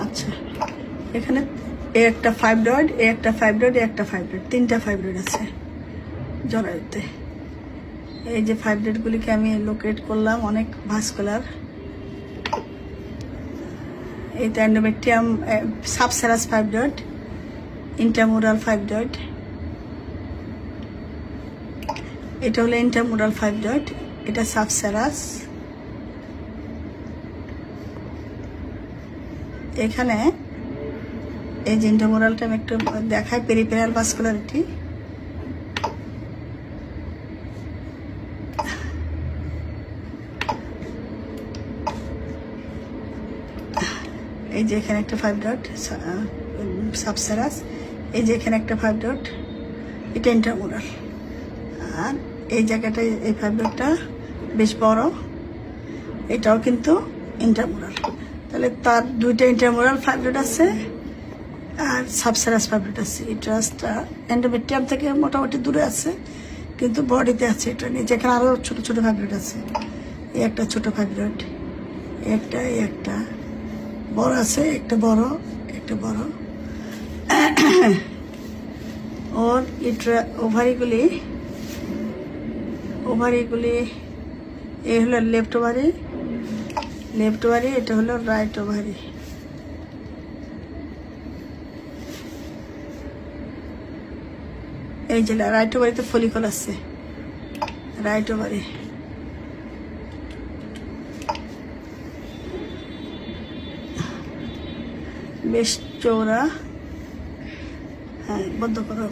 আচ্ছা, এখানে এ একটা ফাইব্রয়েড, এ একটা ফাইব্রয়েড, এ একটা ফাইব্রয়েড, তিনটা ফাইব্রয়েড আছে জরায়ুতে। এই যে ফাইব্রয়েডগুলিকে আমি লোকেট করলাম, অনেক ভাস্কুলার। এই তো এন্ডোমেট্রিয়াম সাবসেরাস ফাইব্রয়েড, ইন্টারমুরাল ফাইব্রয়েড। এটা হলো ইন্টারমুরাল ফাইব্রয়েড, এটা সাবসেরাস। এখানে এই যে ইন্টারমুরালটা আমি একটু দেখাই, পেরিফেরাল ভাস্কুলারিটি। এই যে এখানে একটা ফাইব্রয়েড সাবসেরাস, এই যে এখানে একটা ফাইব্রয়েড, এটা ইন্টারমুরাল। আর এই জায়গাটায় এই ফাইব্রয়েডটা বেশ বড়, এটাও কিন্তু ইন্টারমুরাল। তাহলে তার দুইটা ইন্টারমুরাল ফাইব্রয়েড আছে আর সাবসেরাস ফাইব্রয়েড আছে। ইউটেরাসটা এন্ডোমেট্রিয়াম থেকে মোটামুটি দূরে আছে, কিন্তু বডিতে আছে এটা নিয়ে। যেখানে আরও ছোটো ছোটো ফাইব্রয়েড আছে, এই একটা ছোটো ফাইব্রয়েড, একটা বড় আছে, একটা বড়, একটা বড়। ওর ওভারিগুলি এই হলো লেফট ওভারি, এটা হলো রাইট ওভারি। এই যে রাইট ওভারিতে ফলিকল আছে, রাইট ওভারি। বেশ চৌড়া। হ্যাঁ, বন্ধ করো।